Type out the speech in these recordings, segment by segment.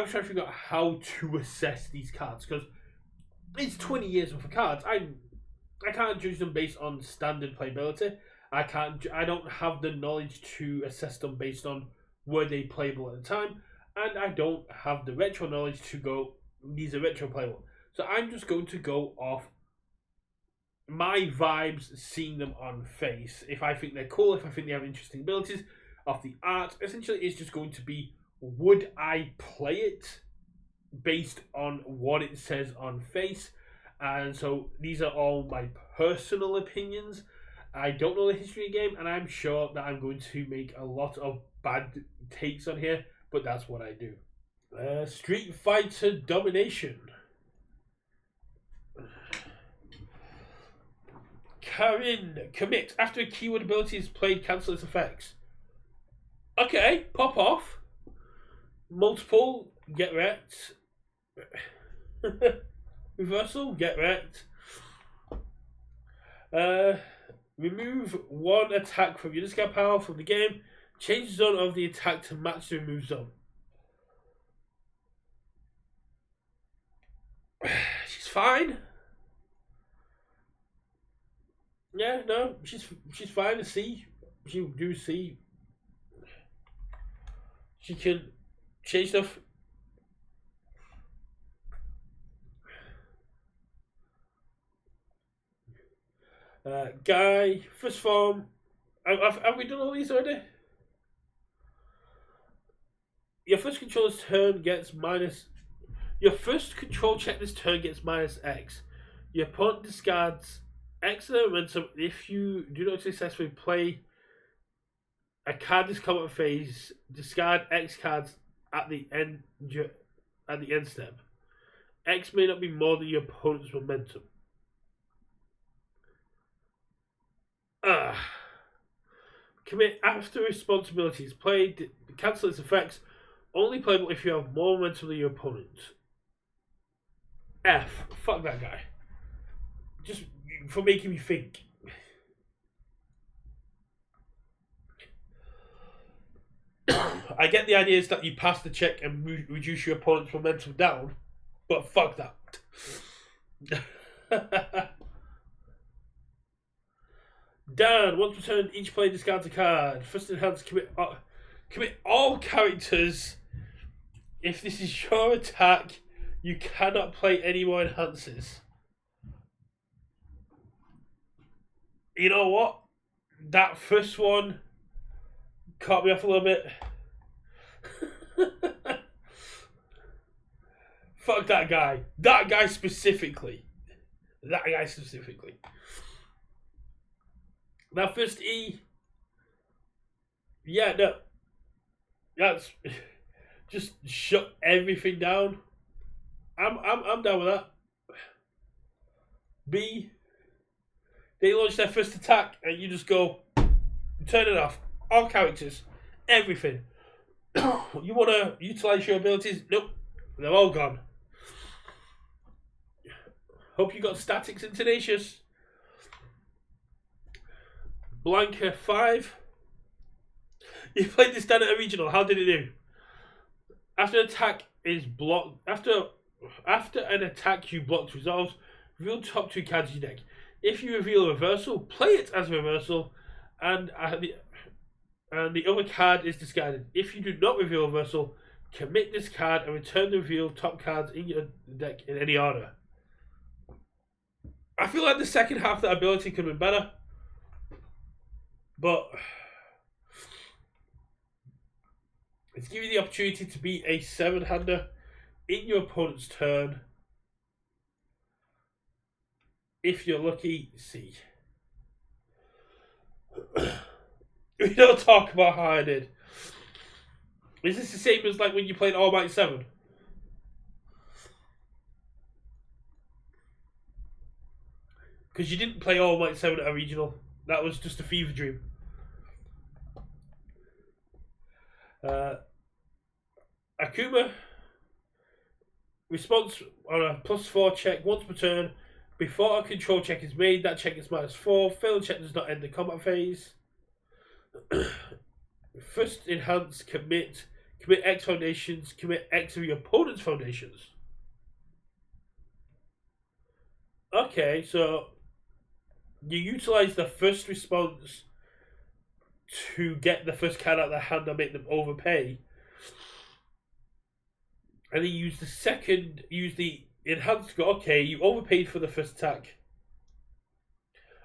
I'm trying to figure out how to assess these cards because it's 20 years worth of cards. I can't judge them based on standard playability. I don't have the knowledge to assess them based on were they playable at the time, and I don't have the retro knowledge to go these are retro playable. So I'm just going to go off my vibes, seeing them on face. If I think they're cool, if I think they have interesting abilities, off the art, essentially it's just going to be, would I play it based on what it says on face? And so these are all my personal opinions. I don't know the history of the game, and I'm sure that I'm going to make a lot of bad takes on here, but that's what I do. Street Fighter Domination. Karin, commit. After a keyword ability is played, cancel its effects. Okay, pop off. Multiple, get wrecked. Reversal, get wrecked. Remove one attack from your discard power from the game. Change the zone of the attack to match the removed zone. She's fine. Yeah, no, she's fine to see. She do see. She can change stuff. Guy, first form. Have we done all these already? Your first controller's turn gets minus. Your first control check this turn gets minus X. Your opponent discards X momentum if you do not successfully play a card this combat phase. Discard X cards at the end step. X may not be more than your opponent's momentum. Commit after responsibility is played. Cancel its effects. Only playable if you have more momentum than your opponent. F. Fuck that guy. Just for making me think. I get the idea is that you pass the check and reduce your opponent's momentum down, but fuck that. Dan, once per turn, each player discards a card. First in hand, commit all characters. If this is your attack, you cannot play any more enhances. You know what? That first one caught me off a little bit. Fuck that guy. That guy specifically. That first E. Yeah, no. That's just shut everything down. I'm down with that. B. They launch their first attack and you just go turn it off. All characters. Everything. You want to utilize your abilities? Nope. They're all gone. Hope you got statics and tenacious. Blanca 5. You played this down at a regional. How did it do? After an attack is blocked. After an attack you blocked resolves, reveal top 2 cards of your deck. If you reveal a reversal, play it as a reversal, and the other card is discarded. If you do not reveal a reversal, commit this card and return the revealed top cards in your deck in any order. I feel like the second half of that ability could have been better, but it's giving you the opportunity to be a 7-hander in your opponent's turn. If you're lucky, C. We don't talk about how I did. Is this the same as like when you played All Might 7? Because you didn't play All Might 7 at a regional. That was just a fever dream. Akuma. Response on a +4 check once per turn. Before a control check is made, that check is -4. Failed check does not end the combat phase. First enhance, commit, Commit X foundations. Commit X of your opponent's foundations. Okay, so you utilize the first response to get the first card out of their hand and make them overpay. And then use the second, use the enhanced go. Okay, you overpaid for the first attack.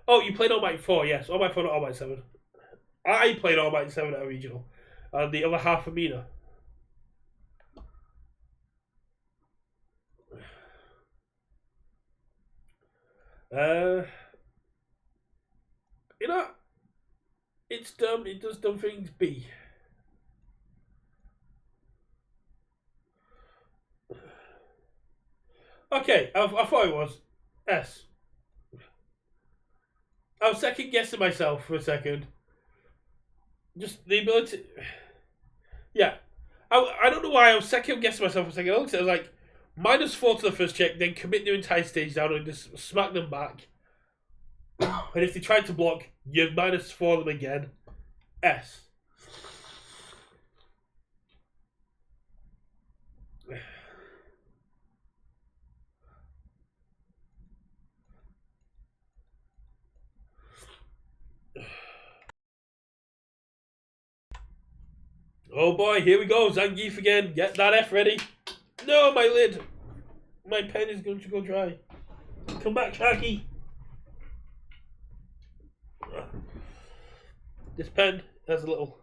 Oh, you played All Might 4, yes. All Might 4, not All Might 7. I played All Might 7 at a regional. And the other half of Mina. You know, it's dumb. It does dumb things. B. Okay, I thought it was S. I was second guessing myself for a second. Just the ability. Yeah. I don't know why I was second guessing myself for a second. I was like, -4 to the first check, then commit their entire stage down and just smack them back. And if they try to block, you -4 them again. S. Oh boy, here we go, Zangief again. Get that F ready. No, my lid. My pen is going to go dry. Come back, Sharky. This pen has a little...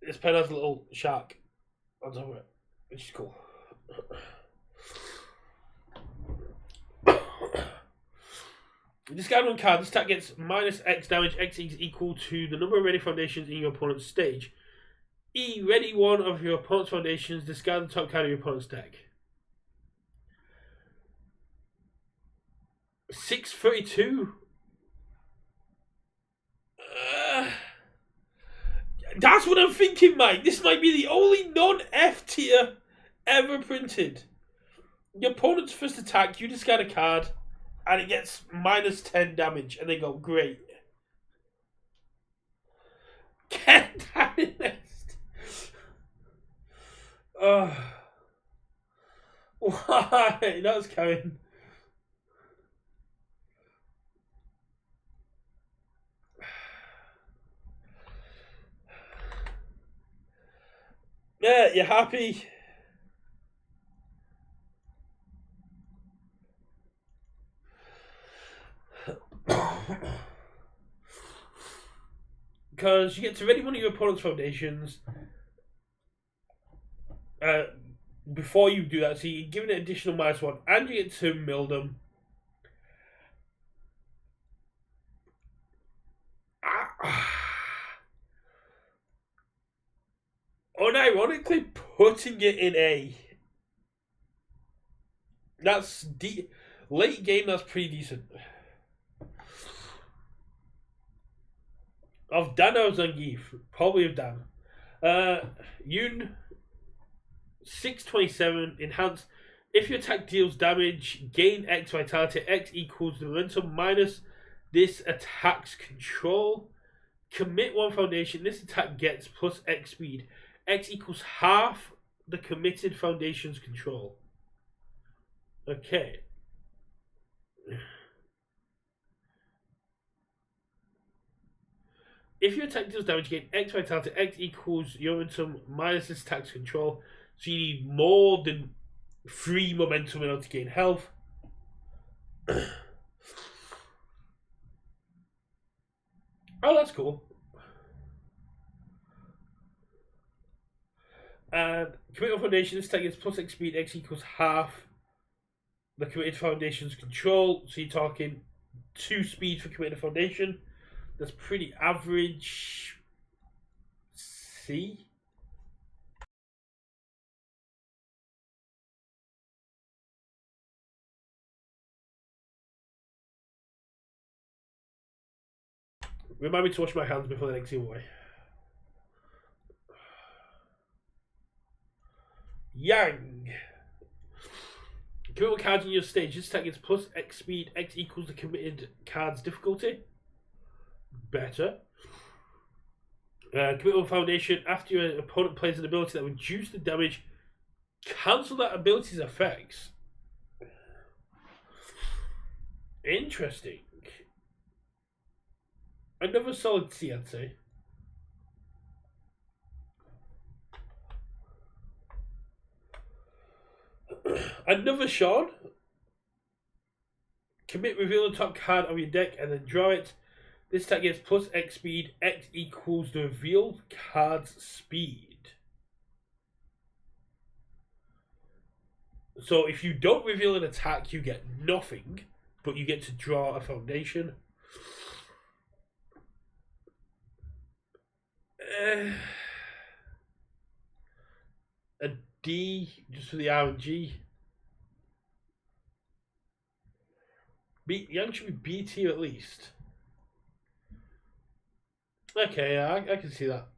This pen has a little shark on top of it, which is cool. Discard one card. This attack gets -X damage. X is equal to the number of ready foundations in your opponent's stage. E, ready one of your opponent's foundations. Discard the top card of your opponent's deck. 632. That's what I'm thinking, Mike. This might be the only non-F tier ever printed. Your opponent's first attack, you discard a card, and it gets -10 damage, and they go, great. Get that in next. Why? That was coming. Yeah, you happy? Because you get to ready one of your opponent's foundations before you do that, so you're given an additional -1, and you get to mill them. Unironically putting it in A. That's late game, that's pretty decent. Of Dan or Zangief? Probably of Dan. Yoon 627 enhance. If your attack deals damage, gain X vitality. X equals the momentum minus this attack's control. Commit one foundation. This attack gets +X speed. X equals half the committed foundation's control. Okay. If your attack deals damage, gain X vitality. X equals your momentum minus this attack's control. So you need more than 3 momentum in order to gain health. Oh, that's cool. And committed foundation, this attack gets +X speed. X equals half the committed foundation's control. So you're talking 2 speed for committed foundation. That's pretty average. C. Remind me to wash my hands before the next giveaway. Yang. Committed cards in your stage. This attack gets +X speed. X equals the committed card's difficulty. Better. Commit one foundation. After your opponent plays an ability that reduces the damage, cancel that ability's effects. Interesting. Another solid C, I'd say. Another Sean. Commit, reveal the top card of your deck and then draw it. This attack gets plus X speed. X equals the revealed card's speed. So if you don't reveal an attack, you get nothing, but you get to draw a foundation. A D just for the R and G. Young should be B tier at least. Okay, I can see that.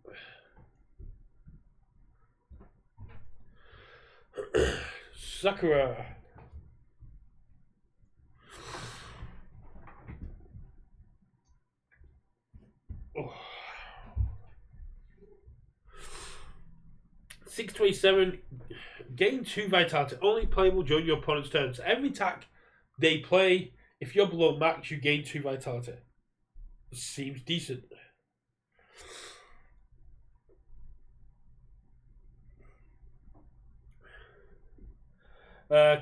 Sakura. Oh. 627. Gain 2 vitality. Only playable during your opponent's turn. So every attack they play, if you're below max, you gain 2 vitality. Seems decent.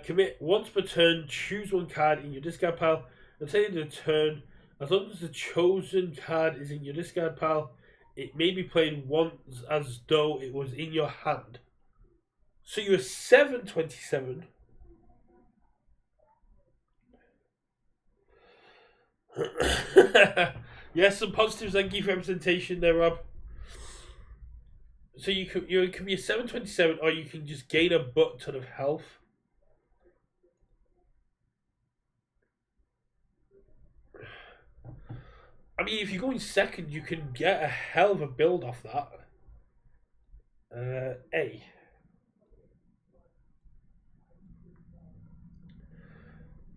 Commit once per turn, choose one card in your discard pile and take it into turn. As long as the chosen card is in your discard pile, it may be played once as though it was in your hand. So you're 727. Yes, some positives. Thank you for representation there, Rob. So you can be a 727, or you can just gain a butt ton of health. I mean, if you go in second, you can get a hell of a build off that. A.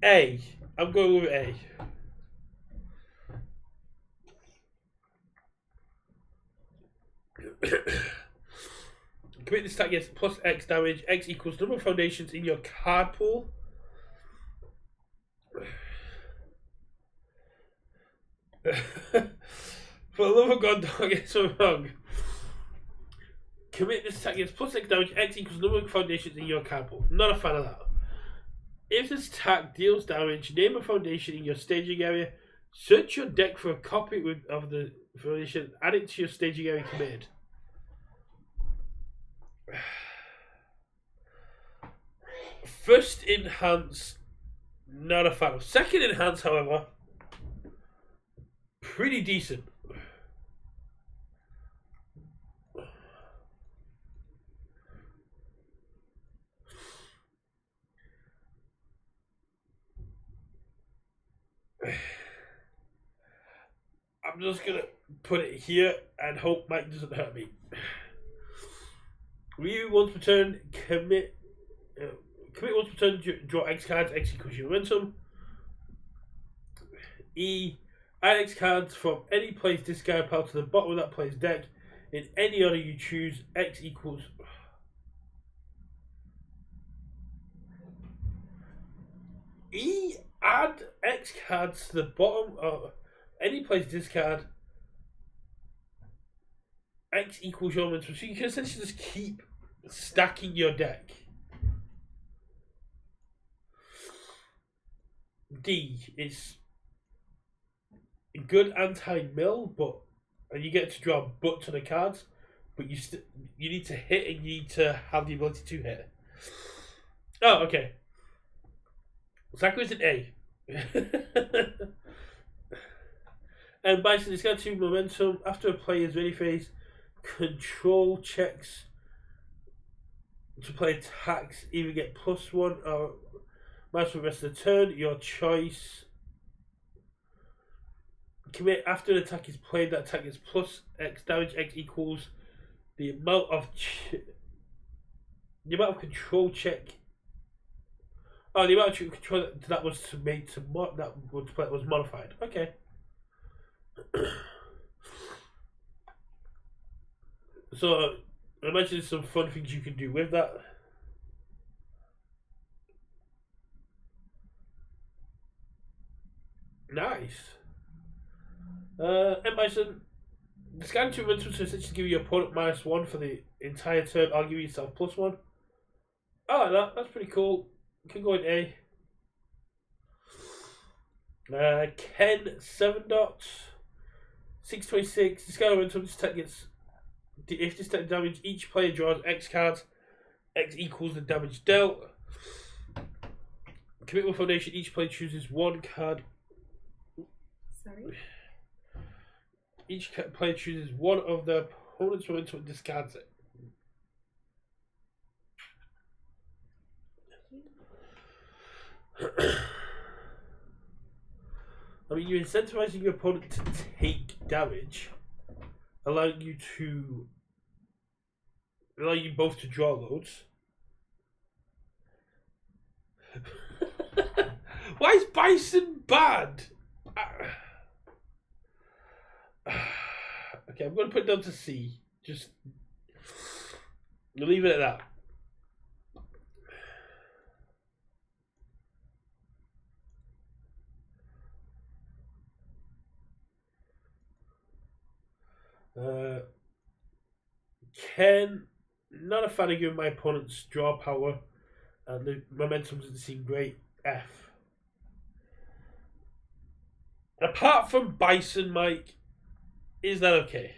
A. I'm going with A. Commit this attack gets plus X damage. X equals number of foundations in your card pool. For the love of God, don't get so wrong. Commit this attack gets plus X damage. X equals number of foundations in your card pool. Not a fan of that. If this attack deals damage, name a foundation in your staging area. Search your deck for a copy of the foundation. Add it to your staging area committed. First enhance, not a fan of. Second enhance, however, pretty decent. I'm just gonna put it here and hope Mike doesn't hurt me. Review once per turn, commit once per turn, draw X cards, X equals your momentum. E, add X cards from any player's discard pile to the bottom of that player's deck in any order you choose. X equals. E, add X cards to the bottom of any player's discard. X equals your momentum. So you can essentially just keep stacking your deck. D is good anti-mill, and you get to draw a butt ton of cards, but you need to hit and you need to have the ability to hit. Oh, okay. Sakura's an A. And Bison, it's got 2 momentum. After a player's ready phase, control checks to play attacks either get +1 or minus for the rest of the turn, your choice. Commit after an attack is played, that attack is plus X damage. X equals the amount of control check. Oh, the amount of control that was made to was modified. Okay. So I imagine there's some fun things you can do with that. Nice. And Bison, scan 2 momentum to essentially give your opponent -1 for the entire turn. I'll give yourself +1. I like that. That's pretty cool. You can go in A. Ken 7 dots. 626. Discard momentum. This attack gets. If this attack damage, each player draws X cards. X equals the damage dealt. Commitment Foundation. Each player chooses one card. Sorry. Each player chooses one of their opponent's momentum and discards it. I mean, you're incentivizing your opponent to take damage, allowing you both to draw loads. Why is Bison bad? Okay, I'm going to put it down to C. Just leave it at that. Ken, not a fan of giving my opponent's draw power, and the momentum doesn't seem great. F. Apart from Bison, Mike, is that okay?